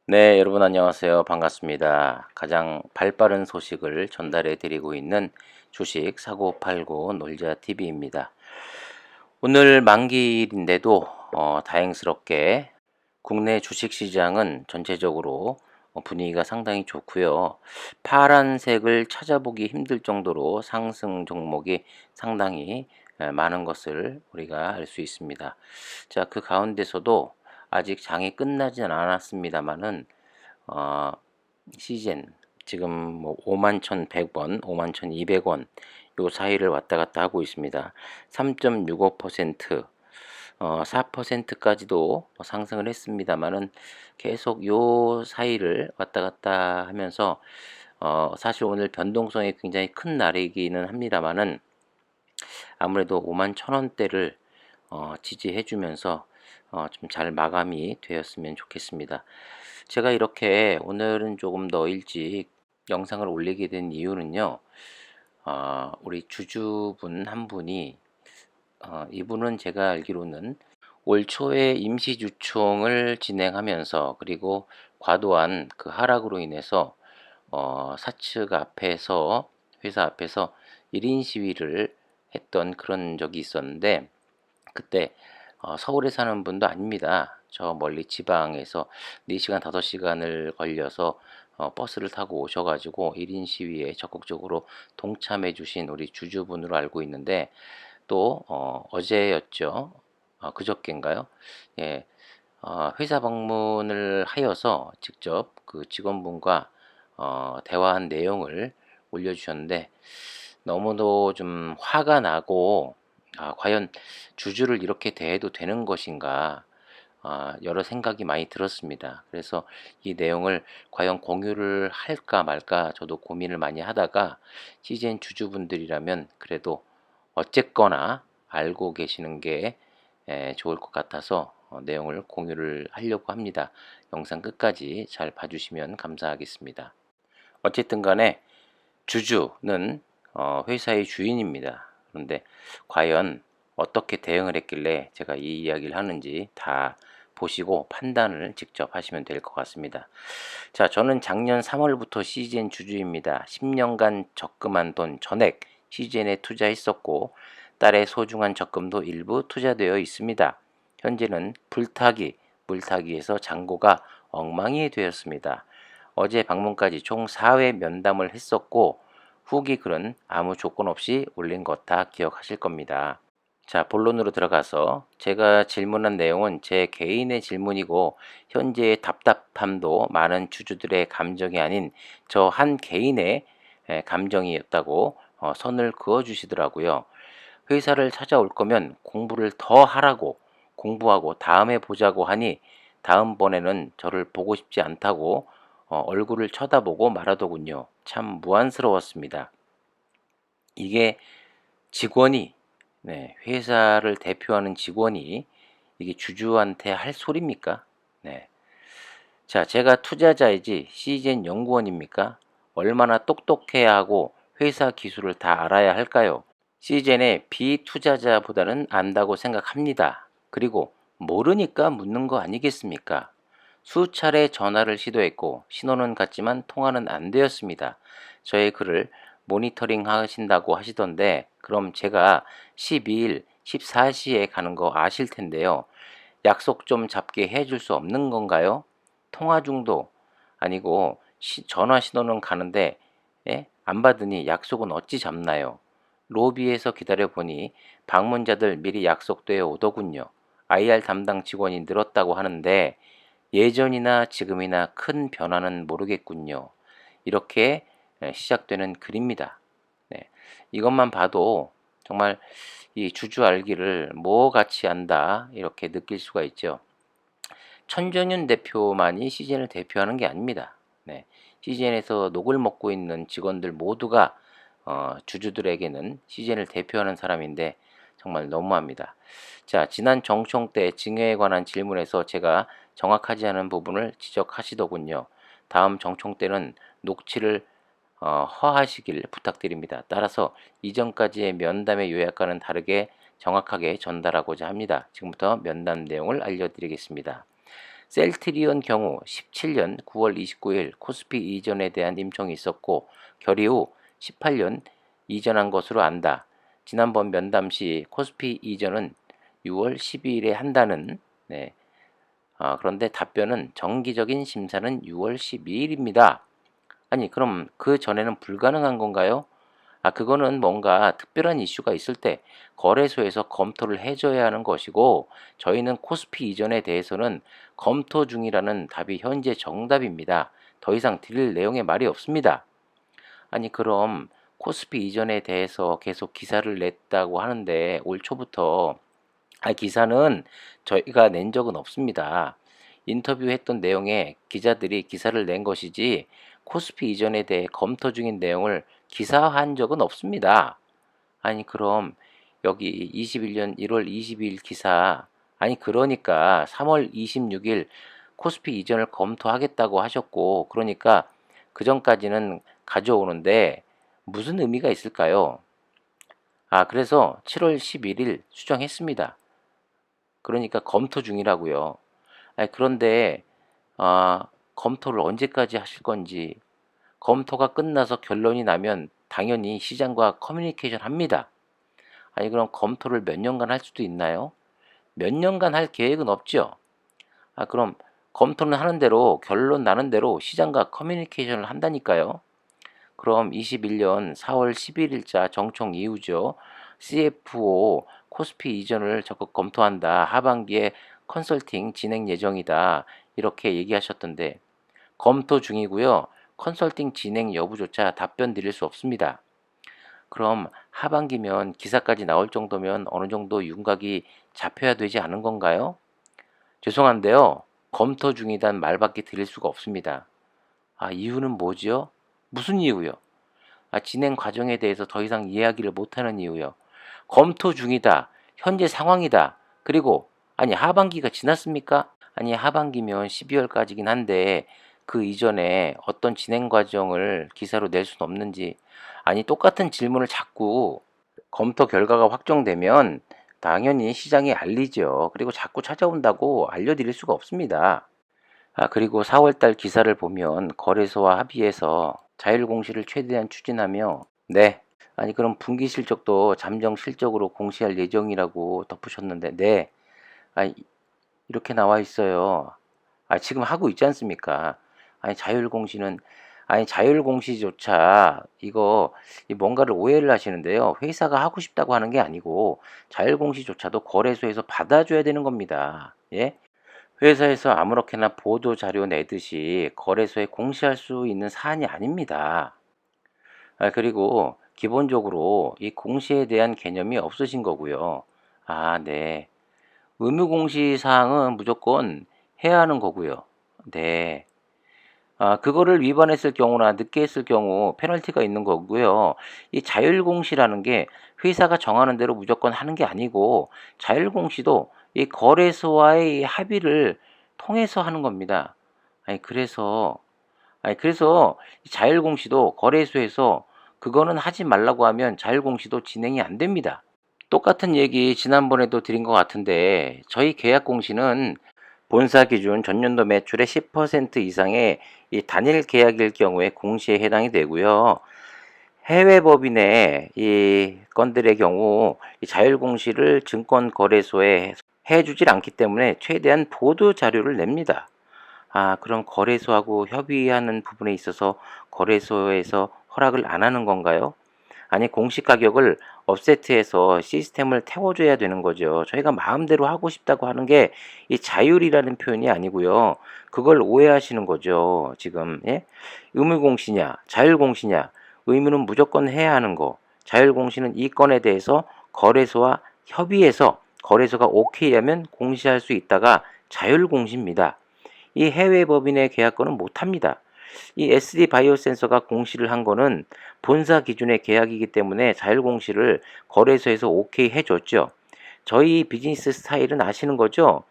네, 여러분 안녕하세요. 반갑습니다. 가장 발빠른 소식을 전달해 드리고 있는 주식 사고 팔고 놀자 TV입니다. 오늘 만기일인데도 다행스럽게 국내 주식 시장은 전체적으로 분위기가 상당히 좋고요. 파란색을 찾아보기 힘들 정도로 상승 종목이 상당히 많은 것을 우리가 알 수 있습니다. 자, 그 가운데서도 아직 장이 끝나진 않았습니다만은 어 시즌 지금 뭐 51,100원, 51,200원 요 사이를 왔다 갔다 하고 있습니다. 3.65% 4%까지도 상승을 했습니다마는 계속 요 사이를 왔다 갔다 하면서 사실 오늘 변동성이 굉장히 큰 날이기는 합니다마는 아무래도 51,000원대를 지지해 주면서 좀 잘 마감이 되었으면 좋겠습니다. 제가 이렇게 오늘은 조금 더 일찍 영상을 올리게 된 이유는요. 우리 주주분 한 분이 이분은 제가 알기로는 올 초에 임시주총을 진행하면서 그리고 과도한 그 하락으로 인해서 사측 앞에서 회사 앞에서 1인 시위를 했던 그런 적이 있었는데 그때 서울에 사는 분도 아닙니다. 저 멀리 지방에서 4시간, 5시간을 걸려서 버스를 타고 오셔 가지고 1인 시위에 적극적으로 동참해 주신 우리 주주분으로 알고 있는데 또 어제였죠. 그저껜가요? 예. 회사 방문을 하여서 직접 그 직원분과 대화한 내용을 올려주셨는데 너무도 좀 화가 나고 과연 주주를 이렇게 대해도 되는 것인가 여러 생각이 많이 들었습니다. 그래서 이 내용을 과연 공유를 할까 말까 저도 고민을 많이 하다가 CGN 주주분들이라면 그래도 어쨌거나 알고 계시는 게 좋을 것 같아서 내용을 공유를 하려고 합니다. 영상 끝까지 잘 봐주시면 감사하겠습니다. 어쨌든 간에 주주는 회사의 주인입니다. 그런데 과연 어떻게 대응을 했길래 제가 이 이야기를 하는지 다 보시고 판단을 직접 하시면 될 것 같습니다. 자, 저는 작년 3월부터 CGN 주주입니다. 10년간 적금한 돈 전액 CGN에 투자했었고 딸의 소중한 적금도 일부 투자되어 있습니다. 현재는 불타기, 물타기에서 잔고가 엉망이 되었습니다. 어제 방문까지 총 4회 면담을 했었고 후기 글은 아무 조건 없이 올린 것 다 기억하실 겁니다. 자, 본론으로 들어가서 제가 질문한 내용은 제 개인의 질문이고 현재의 답답함도 많은 주주들의 감정이 아닌 저 한 개인의 감정이었다고 선을 그어 주시더라고요. 회사를 찾아올 거면 공부를 더 하라고 공부하고 다음에 보자고 하니 다음번에는 저를 보고 싶지 않다고 얼굴을 쳐다보고 말하더군요. 참 무안스러웠습니다. 이게 직원이 회사를 대표하는 직원이 이게 주주한테 할 소리입니까? 네. 자, 제가 투자자이지 시젠 연구원입니까? 얼마나 똑똑해야 하고 회사 기술을 다 알아야 할까요? 시젠의 비투자자보다는 안다고 생각합니다. 그리고 모르니까 묻는 거 아니겠습니까? 수차례 전화를 시도했고 신호는 갔지만 통화는 안 되었습니다. 저의 글을 모니터링 하신다고 하시던데 그럼 제가 12일 14시에 가는 거 아실 텐데요. 약속 좀 잡게 해줄 수 없는 건가요? 통화 중도 아니고 전화 신호는 가는데 안 받으니 약속은 어찌 잡나요? 로비에서 기다려보니 방문자들 미리 약속되어 오더군요. IR 담당 직원이 늘었다고 하는데 예전이나 지금이나 큰 변화는 모르겠군요. 이렇게 시작되는 글입니다. 네. 이것만 봐도 정말 이 주주 알기를 뭐 같이 안다 이렇게 느낄 수가 있죠. 천정윤 대표만이 CGN을 대표하는 게 아닙니다. 네. CGN에서 녹을 먹고 있는 직원들 모두가 주주들에게는 CGN을 대표하는 사람인데 정말 너무합니다. 자, 지난 정총 때 증여에 관한 질문에서 제가 정확하지 않은 부분을 지적하시더군요. 다음 정총 때는 녹취를 허하시길 부탁드립니다. 따라서 이전까지의 면담의 요약과는 다르게 정확하게 전달하고자 합니다. 지금부터 면담 내용을 알려드리겠습니다. 셀트리온 경우 17년 9월 29일 코스피 이전에 대한 임청이 있었고 결의 후 18년 이전한 것으로 안다. 지난번 면담 시 코스피 이전은 6월 12일에 한다는 네. 그런데 답변은 정기적인 심사는 6월 12일입니다. 아니 그럼 그 전에는 불가능한 건가요? 그거는 뭔가 특별한 이슈가 있을 때 거래소에서 검토를 해줘야 하는 것이고 저희는 코스피 이전에 대해서는 검토 중이라는 답이 현재 정답입니다. 더 이상 드릴 내용에 말이 없습니다. 아니 그럼 코스피 이전에 대해서 계속 기사를 냈다고 하는데 올 초부터 기사는 저희가 낸 적은 없습니다. 인터뷰했던 내용에 기자들이 기사를 낸 것이지 코스피 이전에 대해 검토 중인 내용을 기사화한 적은 없습니다. 아니 그럼 여기 21년 1월 22일 기사 그러니까 3월 26일 코스피 이전을 검토하겠다고 하셨고 그러니까 그 전까지는 가져오는데 무슨 의미가 있을까요? 그래서 7월 11일 수정했습니다. 그러니까 검토 중이라고요. 그런데 검토를 언제까지 하실 건지 검토가 끝나서 결론이 나면 당연히 시장과 커뮤니케이션 합니다. 그럼 검토를 몇 년간 할 수도 있나요? 몇 년간 할 계획은 없죠. 그럼 검토는 하는 대로 결론 나는 대로 시장과 커뮤니케이션을 한다니까요. 그럼 21년 4월 11일자 정총 이후죠. CFO 코스피 이전을 적극 검토한다. 하반기에 컨설팅 진행 예정이다. 이렇게 얘기하셨던데 검토 중이고요. 컨설팅 진행 여부조차 답변 드릴 수 없습니다. 그럼 하반기면 기사까지 나올 정도면 어느 정도 윤곽이 잡혀야 되지 않은 건가요? 죄송한데요. 검토 중이란 말밖에 드릴 수가 없습니다. 이유는 뭐지요? 무슨 이유요? 진행 과정에 대해서 더 이상 이야기를 못하는 이유요. 검토 중이다. 현재 상황이다. 그리고 하반기가 지났습니까? 하반기면 12월까지긴 한데 그 이전에 어떤 진행 과정을 기사로 낼 수는 없는지 똑같은 질문을 자꾸 검토 결과가 확정되면 당연히 시장에 알리죠. 그리고 자꾸 찾아온다고 알려드릴 수가 없습니다. 그리고 4월달 기사를 보면 거래소와 합의해서 자율 공시를 최대한 추진하며 네. 그럼 분기 실적도 잠정 실적으로 공시할 예정이라고 덧붙였는데 네. 이렇게 나와 있어요. 지금 하고 있지 않습니까? 자율 공시는 자율 공시조차 이거 뭔가를 오해를 하시는데요. 회사가 하고 싶다고 하는 게 아니고 자율 공시조차도 거래소에서 받아줘야 되는 겁니다. 예? 회사에서 아무렇게나 보도 자료 내듯이 거래소에 공시할 수 있는 사안이 아닙니다. 그리고 기본적으로 이 공시에 대한 개념이 없으신 거고요. 네. 의무 공시 사항은 무조건 해야 하는 거고요. 네. 그거를 위반했을 경우나 늦게 했을 경우 페널티가 있는 거고요. 이 자율 공시라는 게 회사가 정하는 대로 무조건 하는 게 아니고 자율 공시도 이 거래소와의 합의를 통해서 하는 겁니다. 그래서 이 자율 공시도 거래소에서 그거는 하지 말라고 하면 자율 공시도 진행이 안 됩니다. 똑같은 얘기 지난번에도 드린 것 같은데 저희 계약 공시는 본사 기준 전년도 매출의 10% 이상의 이 단일 계약일 경우에 공시에 해당이 되고요. 해외 법인의 이 건들의 경우 이 자율 공시를 증권거래소에 해주질 않기 때문에 최대한 보도 자료를 냅니다. 그럼 거래소하고 협의하는 부분에 있어서 거래소에서 허락을 안 하는 건가요? 공시 가격을 업세트해서 시스템을 태워줘야 되는 거죠. 저희가 마음대로 하고 싶다고 하는 게 이 자율이라는 표현이 아니고요. 그걸 오해하시는 거죠. 지금 예? 의무 공시냐, 자율 공시냐? 의무는 무조건 해야 하는 거. 자율 공시는 이 건에 대해서 거래소와 협의해서 거래소가 오케이 하면 공시할 수 있다가 자율 공시입니다. 이 해외 법인의 계약권은 못 합니다. 이 SD 바이오 센서가 공시를 한 거는 본사 기준의 계약이기 때문에 자율 공시를 거래소에서 오케이 해줬죠. 저희 비즈니스 스타일은 아시는 거죠?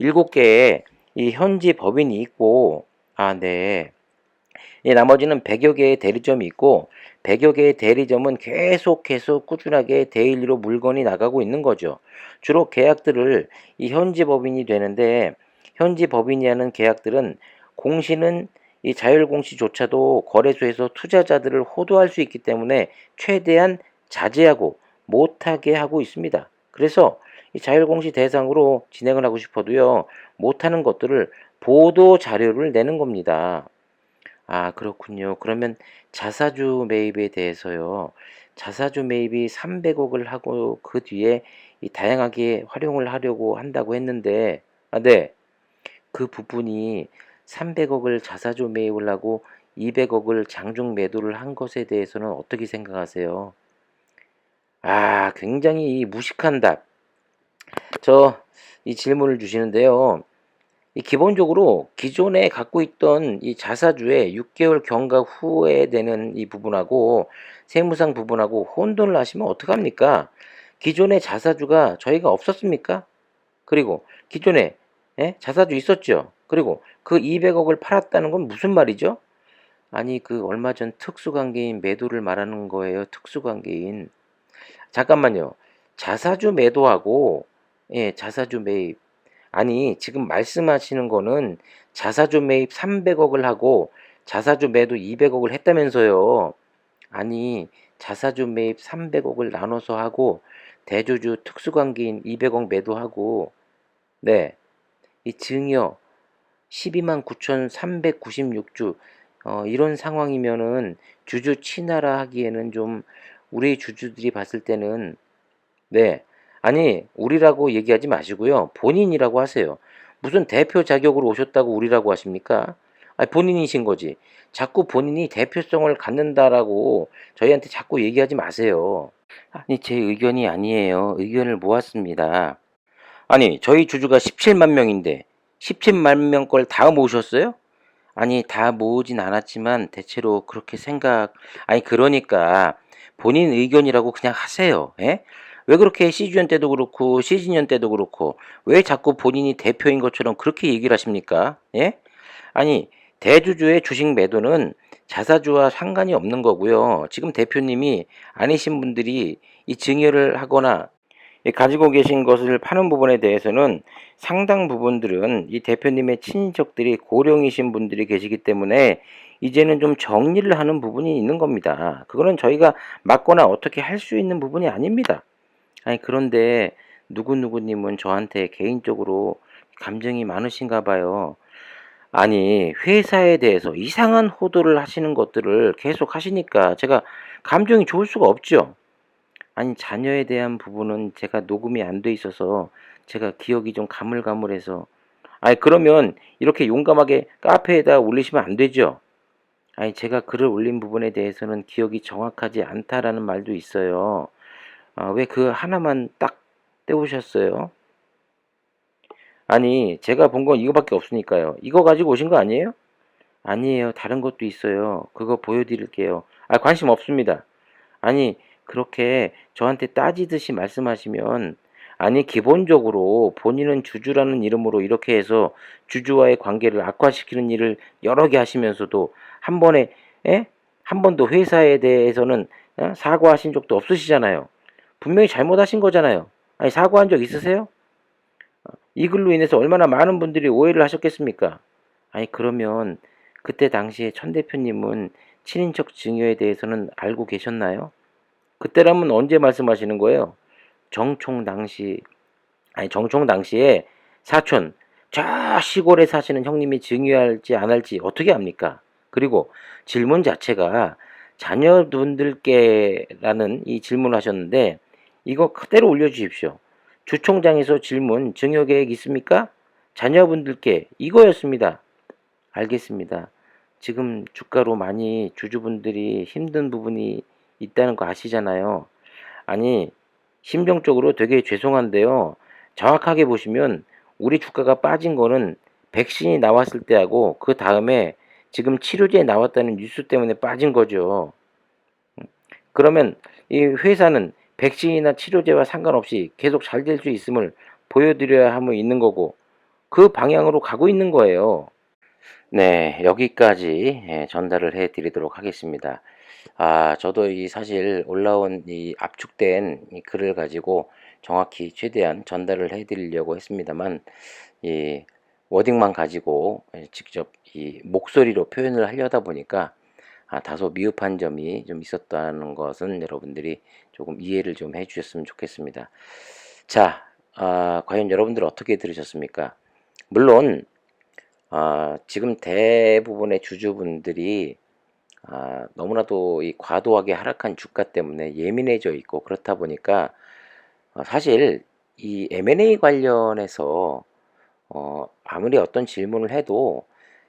7개의 이 현지 법인이 있고, 네. 나머지는 100여 개의 대리점이 있고, 100여 개의 대리점은 계속 꾸준하게 데일리로 물건이 나가고 있는 거죠. 주로 계약들을 이 현지 법인이 되는데, 현지 법인이 하는 계약들은 공시는 이 자율공시조차도 거래소에서 투자자들을 호도할 수 있기 때문에 최대한 자제하고 못하게 하고 있습니다. 그래서 이 자율공시 대상으로 진행을 하고 싶어도요, 못하는 것들을 보도 자료를 내는 겁니다. 아, 그렇군요. 그러면 자사주 매입에 대해서요. 자사주 매입이 300억을 하고 그 뒤에 이 다양하게 활용을 하려고 한다고 했는데, 아, 네. 그 부분이 300억을 자사주 매입을 하고 200억을 장중 매도를 한 것에 대해서는 어떻게 생각하세요? 아, 굉장히 무식한 답. 이 질문을 주시는데요. 이 기본적으로 기존에 갖고 있던 이 자사주의 6개월 경과 후에 되는 이 부분하고 세무상 부분하고 혼돈을 하시면 어떡합니까? 기존의 자사주가 저희가 없었습니까? 그리고 기존에 자사주 있었죠. 그리고 그 200억을 팔았다는 건 무슨 말이죠? 아니 그 얼마 전 특수관계인 매도를 말하는 거예요. 특수관계인. 잠깐만요. 자사주 매도하고 자사주 매입. 아니 지금 말씀하시는 거는 자사주 매입 300억을 하고 자사주 매도 200억을 했다면서요. 아니 자사주 매입 300억을 나눠서 하고 대주주 특수관계인 200억 매도하고 네, 이 증여 12만 9,396주 이런 상황이면은 주주 친하라 하기에는 좀 우리 주주들이 봤을 때는 네. 아니, 우리라고 얘기하지 마시고요. 본인이라고 하세요. 무슨 대표 자격으로 오셨다고 우리라고 하십니까? 아니, 본인이신 거지. 자꾸 본인이 대표성을 갖는다라고 저희한테 자꾸 얘기하지 마세요. 아니, 제 의견이 아니에요. 의견을 모았습니다. 아니, 저희 주주가 17만 명인데 17만 명 걸 다 모으셨어요? 아니, 다 모으진 않았지만 대체로 그렇게 아니, 그러니까 본인 의견이라고 그냥 하세요. 예? 왜 그렇게 시주연 때도 그렇고 시진연 때도 그렇고 왜 자꾸 본인이 대표인 것처럼 그렇게 얘기를 하십니까? 예? 아니, 대주주의 주식 매도는 자사주와 상관이 없는 거고요. 지금 대표님이 아니신 분들이 이 증여를 하거나 가지고 계신 것을 파는 부분에 대해서는 상당 부분들은 이 대표님의 친인척들이 고령이신 분들이 계시기 때문에 이제는 좀 정리를 하는 부분이 있는 겁니다. 그거는 저희가 막거나 어떻게 할 수 있는 부분이 아닙니다. 아니, 그런데 누구누구님은 저한테 개인적으로 감정이 많으신가 봐요. 아니, 회사에 대해서 이상한 호도를 하시는 것들을 계속 하시니까 제가 감정이 좋을 수가 없죠. 아니 자녀에 대한 부분은 제가 녹음이 안 돼 있어서 제가 기억이 좀 가물가물해서 아니 그러면 이렇게 용감하게 카페에다 올리시면 안 되죠. 아니 제가 글을 올린 부분에 대해서는 기억이 정확하지 않다라는 말도 있어요. 왜 그 하나만 딱 떼우셨어요? 아니 제가 본 건 이거밖에 없으니까요. 이거 가지고 오신 거 아니에요? 아니에요. 다른 것도 있어요. 그거 보여드릴게요. 아 관심 없습니다. 아니, 그렇게 저한테 따지듯이 말씀하시면, 아니, 기본적으로 본인은 주주라는 이름으로 이렇게 해서 주주와의 관계를 악화시키는 일을 여러 개 하시면서도 한 번에, 한 번도 회사에 대해서는 사과하신 적도 없으시잖아요. 분명히 잘못하신 거잖아요. 아니, 사과한 적 있으세요? 이 글로 인해서 얼마나 많은 분들이 오해를 하셨겠습니까? 아니, 그러면 그때 당시에 천 대표님은 친인척 증여에 대해서는 알고 계셨나요? 그때라면 언제 말씀하시는 거예요? 정총 당시, 아니, 정총 당시에 사촌, 저 시골에 사시는 형님이 증여할지 안 할지 어떻게 압니까? 그리고 질문 자체가 자녀분들께라는 이 질문을 하셨는데, 이거 그대로 올려주십시오. 주총장에서 질문, 증여 계획 있습니까? 자녀분들께 이거였습니다. 알겠습니다. 지금 주가로 많이 주주분들이 힘든 부분이 있다는 거 아시잖아요. 아니, 심정적으로 되게 죄송한데요. 정확하게 보시면 우리 주가가 빠진 거는 백신이 나왔을 때하고 그 다음에 지금 치료제 나왔다는 뉴스 때문에 빠진 거죠. 그러면 이 회사는 백신이나 치료제와 상관없이 계속 잘 될 수 있음을 보여드려야 하면 있는 거고 그 방향으로 가고 있는 거예요. 네, 여기까지 전달을 해 드리도록 하겠습니다. 아, 저도 이 사실 올라온 이 압축된 이 글을 가지고 정확히 최대한 전달을 해 드리려고 했습니다만, 이 워딩만 가지고 직접 이 목소리로 표현을 하려다 보니까 다소 미흡한 점이 좀 있었다는 것은 여러분들이 조금 이해를 좀 해주셨으면 좋겠습니다. 자, 과연 여러분들 어떻게 들으셨습니까? 물론 지금 대부분의 주주분들이 너무나도 이 과도하게 하락한 주가 때문에 예민해져 있고 그렇다 보니까 사실 이 M&A 관련해서 아무리 어떤 질문을 해도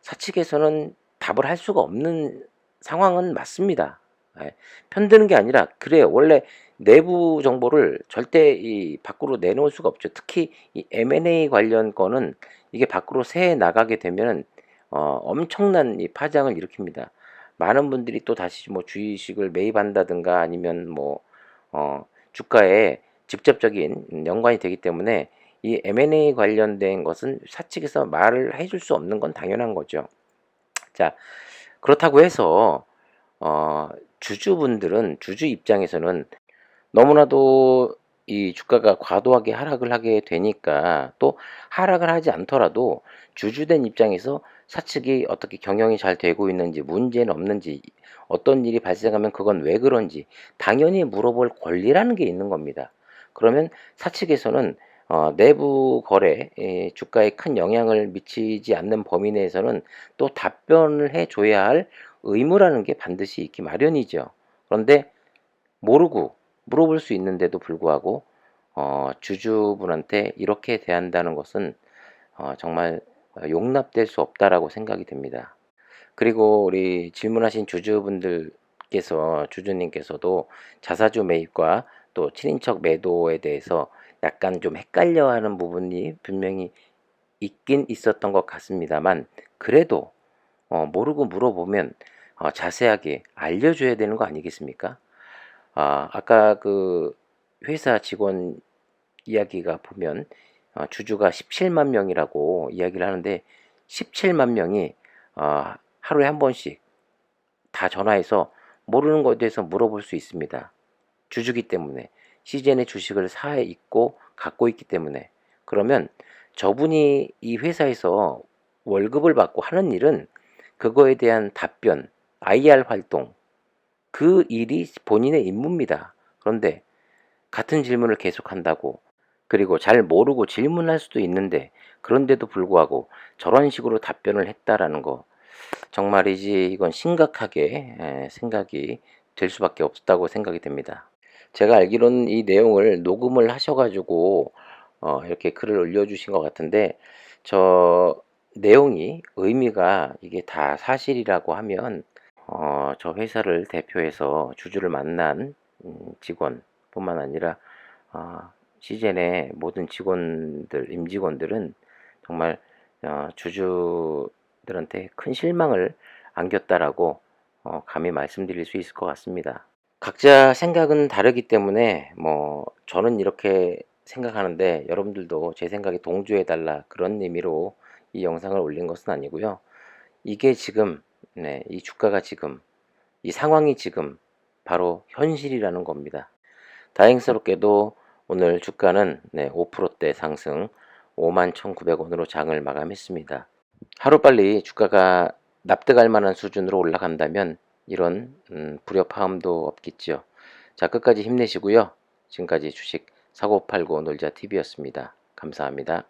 사측에서는 답을 할 수가 없는 상황은 맞습니다. 예, 편드는 게 아니라 그래요. 원래 내부 정보를 절대 이 밖으로 내놓을 수가 없죠. 특히 이 M&A 관련 거는 이게 밖으로 새 나가게 되면 엄청난 이 파장을 일으킵니다. 많은 분들이 또 다시 뭐 주식을 매입한다든가 아니면 뭐 주가에 직접적인 연관이 되기 때문에 이 M&A 관련된 것은 사측에서 말을 해줄 수 없는 건 당연한 거죠. 자, 그렇다고 해서 주주분들은 주주 입장에서는 너무나도 이 주가가 과도하게 하락을 하게 되니까 또 하락을 하지 않더라도 주주된 입장에서 사측이 어떻게 경영이 잘 되고 있는지 문제는 없는지 어떤 일이 발생하면 그건 왜 그런지 당연히 물어볼 권리라는 게 있는 겁니다. 그러면 사측에서는 내부 거래 주가에 큰 영향을 미치지 않는 범위 내에서는 또 답변을 해줘야 할 의무라는 게 반드시 있기 마련이죠. 그런데 모르고 물어볼 수 있는데도 불구하고 주주분한테 이렇게 대한다는 것은 정말 용납될 수 없다라고 생각이 됩니다. 그리고 우리 질문하신 주주님께서도 자사주 매입과 또 친인척 매도에 대해서 약간 좀 헷갈려하는 부분이 분명히 있긴 있었던 것 같습니다만 그래도 모르고 물어보면 자세하게 알려줘야 되는 거 아니겠습니까? 아까 그 회사 직원 이야기가 보면 주주가 17만 명이라고 이야기를 하는데 17만 명이 하루에 한 번씩 다 전화해서 모르는 것에 대해서 물어볼 수 있습니다. 주주기 때문에 시젠의 주식을 사 있고 갖고 있기 때문에 그러면 저분이 이 회사에서 월급을 받고 하는 일은 그거에 대한 답변, IR 활동 그 일이 본인의 임무입니다. 그런데 같은 질문을 계속한다고 그리고 잘 모르고 질문할 수도 있는데 그런데도 불구하고 저런 식으로 답변을 했다라는 거 정말이지 이건 심각하게 생각이 될 수밖에 없다고 생각이 됩니다. 제가 알기로는 이 내용을 녹음을 하셔가지고 이렇게 글을 올려주신 것 같은데 저 내용이 의미가 이게 다 사실이라고 하면 저 회사를 대표해서 주주를 만난 직원뿐만 아니라 시젠의 모든 직원들, 임직원들은 정말 주주들한테 큰 실망을 안겼다라고 감히 말씀드릴 수 있을 것 같습니다. 각자 생각은 다르기 때문에 뭐 저는 이렇게 생각하는데 여러분들도 제 생각에 동조해달라 그런 의미로 이 영상을 올린 것은 아니고요. 이게 지금 이 주가가 지금 이 상황이 지금 바로 현실이라는 겁니다. 다행스럽게도 오늘 주가는 5%대 상승 51,900원으로 장을 마감했습니다. 하루빨리 주가가 납득할 만한 수준으로 올라간다면 이런 불협화음도 없겠죠. 자, 끝까지 힘내시고요. 지금까지 주식 사고 팔고 놀자 TV였습니다. 감사합니다.